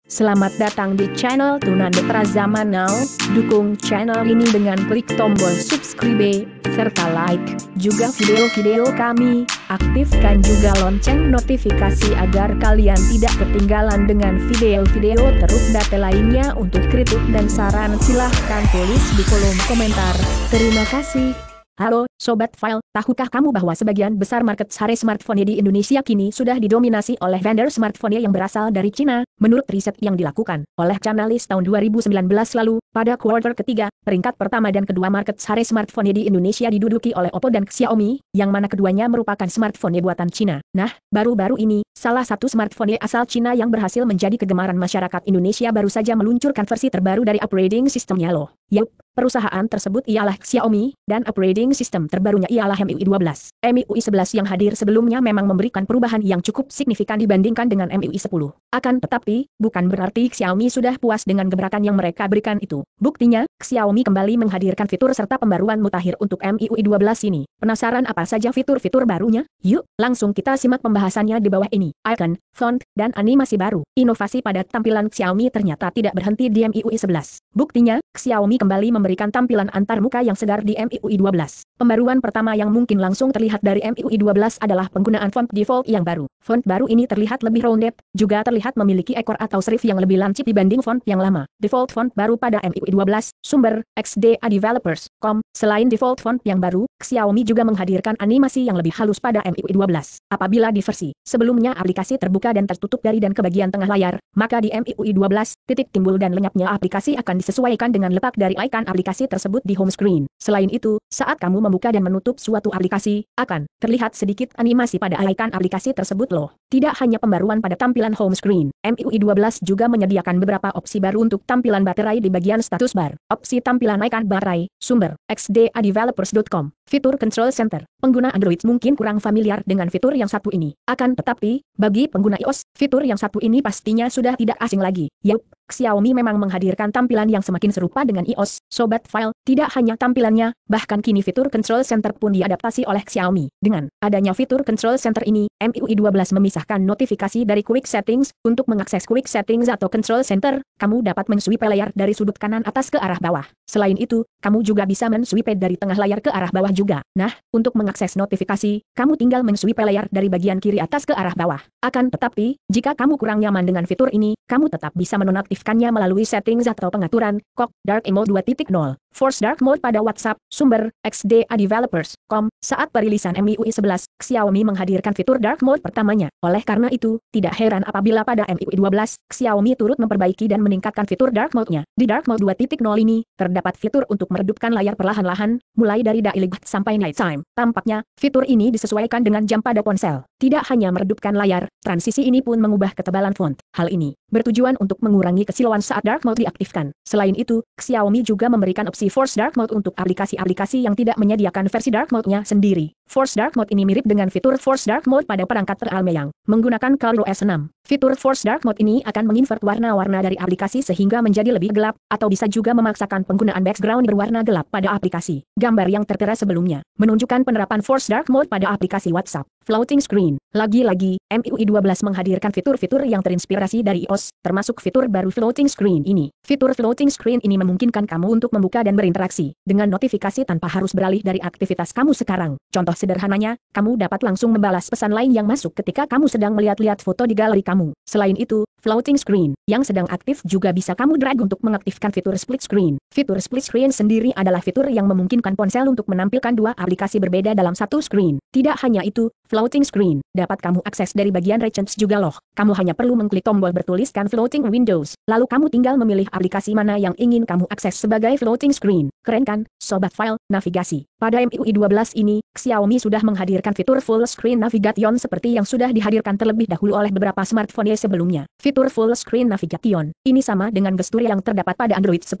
Selamat datang di channel Tunanetra Zaman Now. Dukung channel ini dengan klik tombol subscribe, serta like juga video-video kami. Aktifkan juga lonceng notifikasi agar kalian tidak ketinggalan dengan video-video terupdate lainnya. Untuk kritik dan saran silahkan tulis di kolom komentar. Terima kasih. Halo, Sobat File, tahukah kamu bahwa sebagian besar market share smartphone di Indonesia kini sudah didominasi oleh vendor smartphone yang berasal dari Cina? Menurut riset yang dilakukan oleh Canalys tahun 2019 lalu, pada kuartal ketiga, peringkat pertama dan kedua market share smartphone di Indonesia diduduki oleh Oppo dan Xiaomi, yang mana keduanya merupakan smartphone buatan Cina. Nah, baru-baru ini, salah satu smartphone asal Cina yang berhasil menjadi kegemaran masyarakat Indonesia baru saja meluncurkan versi terbaru dari operating systemnya loh. Yup. Perusahaan tersebut ialah Xiaomi, dan operating system terbarunya ialah MIUI 12. MIUI 11 yang hadir sebelumnya memang memberikan perubahan yang cukup signifikan dibandingkan dengan MIUI 10. Akan tetapi, bukan berarti Xiaomi sudah puas dengan gebrakan yang mereka berikan itu. Buktinya, Xiaomi kembali menghadirkan fitur serta pembaruan mutakhir untuk MIUI 12 ini. Penasaran apa saja fitur-fitur barunya? Yuk, langsung kita simak pembahasannya di bawah ini. Icon, font, dan animasi baru. Inovasi pada tampilan Xiaomi ternyata tidak berhenti di MIUI 11. Buktinya, Xiaomi kembali memberikan tampilan antar muka yang segar di MIUI 12. Pembaruan pertama yang mungkin langsung terlihat dari MIUI 12 adalah penggunaan font default yang baru. Font baru ini terlihat lebih rounded, juga terlihat memiliki ekor atau serif yang lebih lancip dibanding font yang lama. Default font baru pada MIUI 12, sumber, XDA-Developers.com. Selain default font yang baru, Xiaomi juga menghadirkan animasi yang lebih halus pada MIUI 12. Apabila di versi sebelumnya aplikasi terbuka dan tertutup dari dan ke bagian tengah layar, maka di MIUI 12, titik timbul dan lenyapnya aplikasi akan disesuaikan dengan letak dari icon aplikasi tersebut di home screen. Selain itu, saat kamu membuka dan menutup suatu aplikasi, akan terlihat sedikit animasi pada icon aplikasi tersebut loh. Tidak hanya pembaruan pada tampilan home screen, MIUI 12 juga menyediakan beberapa opsi baru untuk tampilan baterai di bagian status bar. Opsi tampilan icon baterai, sumber, XDA-Developers.com. Fitur Control Center. Pengguna Android mungkin kurang familiar dengan fitur yang satu ini. Akan tetapi, bagi pengguna iOS, fitur yang satu ini pastinya sudah tidak asing lagi. Yup, Xiaomi memang menghadirkan tampilan yang semakin serupa dengan iOS. Sobat File, tidak hanya tampilannya, bahkan kini fitur Control Center pun diadaptasi oleh Xiaomi. Dengan adanya fitur Control Center ini, MIUI 12 memisahkan notifikasi dari Quick Settings. Untuk mengakses Quick Settings atau Control Center, kamu dapat men-swipe layar dari sudut kanan atas ke arah bawah. Selain itu, kamu juga bisa men-swipe dari tengah layar ke arah bawah juga. Nah, untuk mengakses notifikasi, kamu tinggal men-swipe layar dari bagian kiri atas ke arah bawah. Akan tetapi, jika kamu kurang nyaman dengan fitur ini, kamu tetap bisa menonaktifkannya melalui settings atau pengaturan, Kok, Dark Mode 2.0. Force Dark Mode pada WhatsApp, sumber, XDA-Developers.com. Saat perilisan MIUI 11, Xiaomi menghadirkan fitur Dark Mode pertamanya. Oleh karena itu, tidak heran apabila pada MIUI 12, Xiaomi turut memperbaiki dan meningkatkan fitur Dark Mode-nya. Di Dark Mode 2.0 ini, terdapat fitur untuk meredupkan layar perlahan-lahan, mulai dari daylight sampai nighttime. Tampaknya, fitur ini disesuaikan dengan jam pada ponsel. Tidak hanya meredupkan layar, transisi ini pun mengubah ketebalan font. Hal ini bertujuan untuk mengurangi kesilauan saat Dark Mode diaktifkan. Selain itu, Xiaomi juga memberikan opsi Force Dark Mode untuk aplikasi-aplikasi yang tidak menyediakan versi Dark Mode-nya sendiri. Force Dark Mode ini mirip dengan fitur Force Dark Mode pada perangkat Realme yang menggunakan ColorOS 6. Fitur Force Dark Mode ini akan menginvert warna-warna dari aplikasi sehingga menjadi lebih gelap, atau bisa juga memaksakan penggunaan background berwarna gelap pada aplikasi. Gambar yang tertera sebelumnya menunjukkan penerapan Force Dark Mode pada aplikasi WhatsApp. Floating Screen. Lagi-lagi, MIUI 12 menghadirkan fitur-fitur yang terinspirasi dari iOS, termasuk fitur baru Floating Screen ini. Fitur Floating Screen ini memungkinkan kamu untuk membuka dan berinteraksi dengan notifikasi tanpa harus beralih dari aktivitas kamu sekarang. Contoh sederhananya, kamu dapat langsung membalas pesan lain yang masuk ketika kamu sedang melihat-lihat foto di galeri kamu. Selain itu, Floating Screen yang sedang aktif juga bisa kamu drag untuk mengaktifkan fitur Split Screen. Fitur Split Screen sendiri adalah fitur yang memungkinkan ponsel untuk menampilkan dua aplikasi berbeda dalam satu screen. Tidak hanya itu, Floating Screen dapat kamu akses dari bagian Recents juga loh. Kamu hanya perlu mengklik tombol bertuliskan Floating Windows, lalu kamu tinggal memilih aplikasi mana yang ingin kamu akses sebagai Floating Screen. Keren kan, Sobat File? Navigasi. Pada MIUI 12 ini, Xiaomi sudah menghadirkan fitur Full Screen Navigation seperti yang sudah dihadirkan terlebih dahulu oleh beberapa smartphone sebelumnya. Fitur Full Screen Navigation ini sama dengan gestur yang terdapat pada Android 10.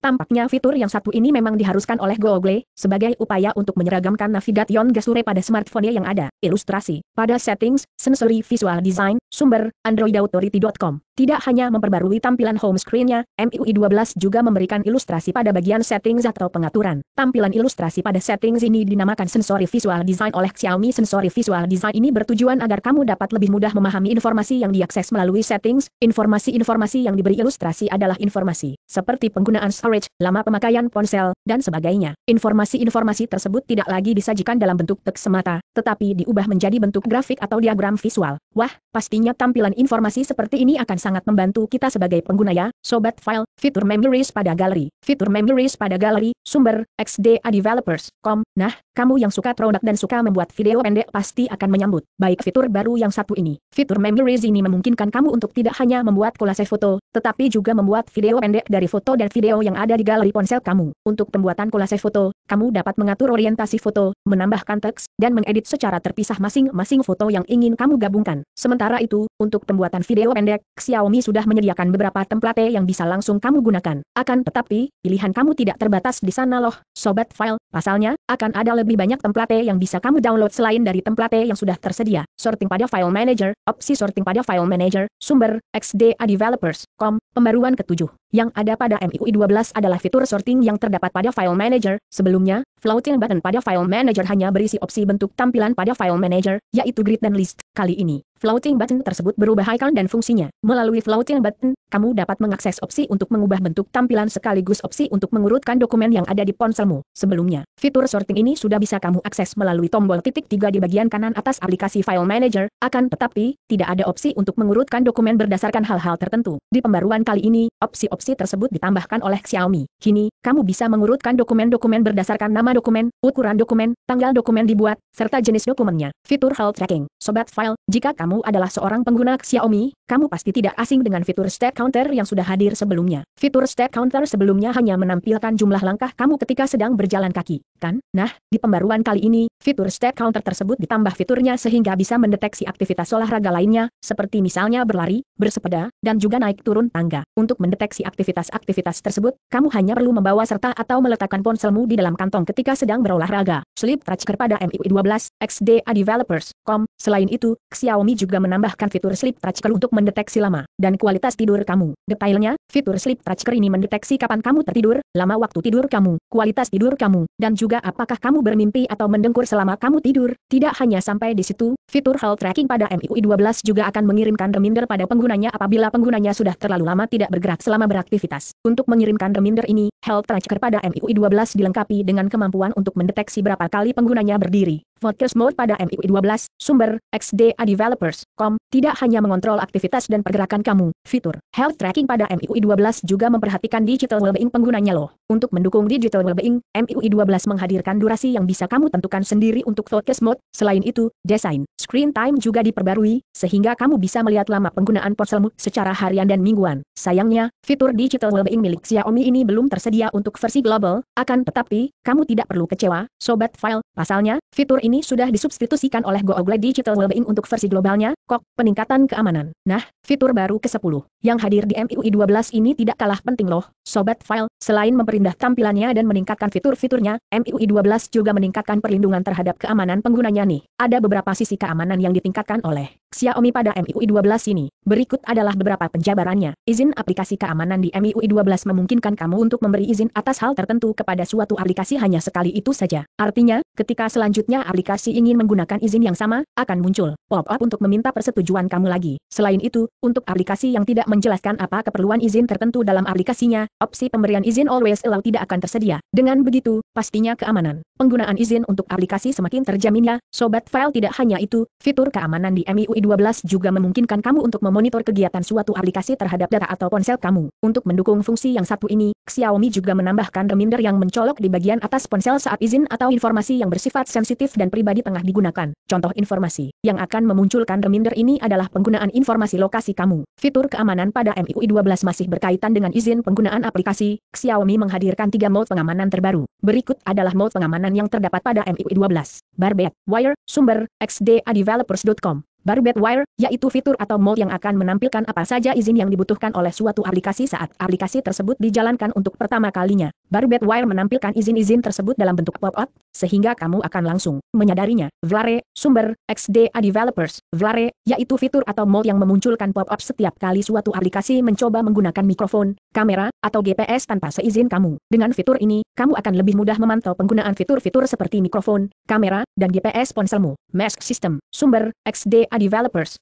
Tampaknya fitur yang satu ini memang diharuskan oleh Google sebagai upaya untuk menyeragamkan navigation gesture pada smartphone yang ada. Ilustrasi. Pada settings, sensory visual design, sumber, androidauthority.com. Tidak hanya memperbarui tampilan home screen-nya, MIUI 12 juga memberikan ilustrasi pada bagian settings atau pengaturan. Tampilan ilustrasi pada settings ini dinamakan Sensory Visual Design oleh Xiaomi. Sensory Visual Design ini bertujuan agar kamu dapat lebih mudah memahami informasi yang diakses melalui settings. Informasi-informasi yang diberi ilustrasi adalah informasi seperti penggunaan storage, lama pemakaian ponsel, dan sebagainya. Informasi-informasi tersebut tidak lagi disajikan dalam bentuk teks semata, tetapi diubah menjadi bentuk grafik atau diagram visual. Wah, pastinya tampilan informasi seperti ini akan sangat membantu kita sebagai pengguna ya, Sobat File. Fitur Memories pada galeri. Fitur Memories pada galeri, sumber, xdadevelopers.com. Nah, kamu yang suka produk dan suka membuat video pendek pasti akan menyambut baik fitur baru yang satu ini. Fitur Memories ini memungkinkan kamu untuk tidak hanya membuat kolase foto, tetapi juga membuat video pendek dari foto dan video yang ada di galeri ponsel kamu. Untuk pembuatan kolase foto, kamu dapat mengatur orientasi foto, menambahkan teks, dan mengedit secara terpisah masing-masing foto yang ingin kamu gabungkan. Sementara itu, untuk pembuatan video pendek, Xiaomi sudah menyediakan beberapa template yang bisa langsung kamu gunakan. Akan tetapi, pilihan kamu tidak terbatas di sana loh, Sobat File. Pasalnya, akan ada lebih banyak template yang bisa kamu download selain dari template yang sudah tersedia. Sorting pada File Manager. Opsi sorting pada File Manager, sumber, xdadevelopers.com. Pembaruan ke-7 yang ada pada MIUI 12 adalah fitur sorting yang terdapat pada File Manager. Sebelumnya, floating button pada File Manager hanya berisi opsi bentuk tampilan pada File Manager, yaitu grid dan list. Kali ini, floating button tersebut berubah icon dan fungsinya. Melalui floating button, kamu dapat mengakses opsi untuk mengubah bentuk tampilan sekaligus opsi untuk mengurutkan dokumen yang ada di ponselmu. Sebelumnya, fitur sorting ini sudah bisa kamu akses melalui tombol titik 3 di bagian kanan atas aplikasi File Manager. Akan tetapi, tidak ada opsi untuk mengurutkan dokumen berdasarkan hal-hal tertentu. Di pembaruan kali ini, opsi-opsi tersebut ditambahkan oleh Xiaomi. Kini, kamu bisa mengurutkan dokumen-dokumen berdasarkan nama dokumen, ukuran dokumen, tanggal dokumen dibuat, serta jenis dokumennya. Fitur Health Tracking. Sobat File, jika kamu adalah seorang pengguna Xiaomi, kamu pasti tidak asing dengan fitur Step Counter yang sudah hadir sebelumnya. Fitur Step Counter sebelumnya hanya menampilkan jumlah langkah kamu ketika sedang berjalan kaki, kan? Nah, di pembaruan kali ini, fitur Step Counter tersebut ditambah fiturnya sehingga bisa mendeteksi aktivitas olahraga lainnya, seperti misalnya berlari, bersepeda, dan juga naik turun tangga. Untuk mendeteksi aktivitas-aktivitas tersebut, kamu hanya perlu membawa serta atau meletakkan ponselmu di dalam kantong ketika sedang berolahraga. Sleep Tracker pada MIUI 12, xdadevelopers.com. Selain itu, Xiaomi juga menambahkan fitur Sleep Tracker untuk mendeteksi lama dan kualitas tidur kamu. Detailnya, fitur Sleep Tracker ini mendeteksi kapan kamu tertidur, lama waktu tidur kamu, kualitas tidur kamu, dan juga apakah kamu bermimpi atau mendengkur selama kamu tidur. Tidak hanya sampai di situ, fitur Health Tracking pada MIUI 12 juga akan mengirimkan reminder pada penggunanya apabila penggunanya sudah terlalu lama tidak bergerak selama beraktivitas. Untuk mengirimkan reminder ini, Health Tracker pada MIUI 12 dilengkapi dengan kemampuan untuk mendeteksi berapa kali penggunanya berdiri. Focus Mode pada MIUI 12, sumber, xdadevelopers.com. Tidak hanya mengontrol aktivitas dan pergerakan kamu, fitur Health Tracking pada MIUI 12 juga memperhatikan digital well-being penggunanya loh. Untuk mendukung digital well-being, MIUI 12 menghadirkan durasi yang bisa kamu tentukan sendiri untuk Focus Mode. Selain itu, desain screen time juga diperbarui, sehingga kamu bisa melihat lama penggunaan ponselmu secara harian dan mingguan. Sayangnya, fitur digital well-being milik Xiaomi ini belum tersedia untuk versi global, akan tetapi, kamu tidak perlu kecewa, Sobat File. Pasalnya, fitur ini sudah disubstitusikan oleh Google Digital Wellbeing untuk versi globalnya, peningkatan keamanan. Nah, fitur baru ke-10 yang hadir di MIUI 12 ini tidak kalah penting loh, Sobat File. Selain memperindah tampilannya dan meningkatkan fitur-fiturnya, MIUI 12 juga meningkatkan perlindungan terhadap keamanan penggunanya nih. Ada beberapa sisi keamanan yang ditingkatkan oleh Xiaomi pada MIUI 12 ini. Berikut adalah beberapa penjabarannya. Izin aplikasi keamanan di MIUI 12 memungkinkan kamu untuk memberi izin atas hal tertentu kepada suatu aplikasi hanya sekali itu saja. Artinya, ketika selanjutnya aplikasi ingin menggunakan izin yang sama, akan muncul pop-up untuk meminta persetujuan kamu lagi. Selain itu, untuk aplikasi yang tidak menjelaskan apa keperluan izin tertentu dalam aplikasinya, opsi pemberian izin always allow tidak akan tersedia. Dengan begitu, pastinya keamanan penggunaan izin untuk aplikasi semakin terjaminnya. Sobat File, tidak hanya itu, fitur keamanan di MIUI 12 juga memungkinkan kamu untuk memonitor kegiatan suatu aplikasi terhadap data atau ponsel kamu. Untuk mendukung fungsi yang satu ini, Xiaomi juga menambahkan reminder yang mencolok di bagian atas ponsel saat izin atau informasi yang bersifat sensitif dan pribadi tengah digunakan. Contoh informasi yang akan memunculkan reminder ini adalah penggunaan informasi lokasi kamu. Fitur keamanan pada MIUI 12 masih berkaitan dengan izin penggunaan aplikasi. Xiaomi menghadirkan 3 mode pengamanan terbaru. Berikut adalah mode pengamanan yang terdapat pada MIUI 12. Barbed Wire, sumber, xdadevelopers.com. Barbed Wire, yaitu fitur atau mode yang akan menampilkan apa saja izin yang dibutuhkan oleh suatu aplikasi saat aplikasi tersebut dijalankan untuk pertama kalinya. Baru Bedwire menampilkan izin-izin tersebut dalam bentuk pop-up, sehingga kamu akan langsung menyadarinya. Vlare, sumber, XDA Developers. Vlare, yaitu fitur atau mode yang memunculkan pop-up setiap kali suatu aplikasi mencoba menggunakan mikrofon, kamera, atau GPS tanpa seizin kamu. Dengan fitur ini, kamu akan lebih mudah memantau penggunaan fitur-fitur seperti mikrofon, kamera, dan GPS ponselmu. Mask System. Sumber, XDA Developers.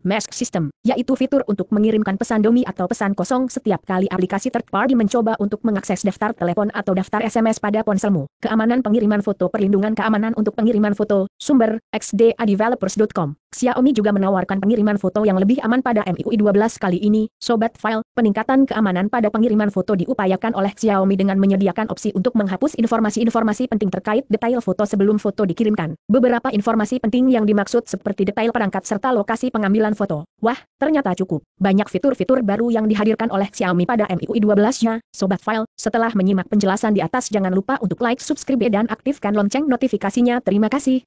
Mask System, yaitu fitur untuk mengirimkan pesan dummy atau pesan kosong setiap kali aplikasi third party mencoba untuk mengakses daftar telepon atau daftar SMS pada ponselmu. Keamanan pengiriman foto. Perlindungan keamanan untuk pengiriman foto. Sumber, xdadevelopers.com. Xiaomi juga menawarkan pengiriman foto yang lebih aman pada MIUI 12 kali ini. Sobat File, peningkatan keamanan pada pengiriman foto diupayakan oleh Xiaomi dengan menyediakan opsi untuk menghapus informasi-informasi penting terkait detail foto sebelum foto dikirimkan. Beberapa informasi penting yang dimaksud seperti detail perangkat serta lokasi pengambilan foto. Wah, ternyata cukup banyak fitur-fitur baru yang dihadirkan oleh Xiaomi pada MIUI 12-nya. Sobat File, setelah menyimak penjelasan di atas jangan lupa untuk like, subscribe dan aktifkan lonceng notifikasinya. Terima kasih.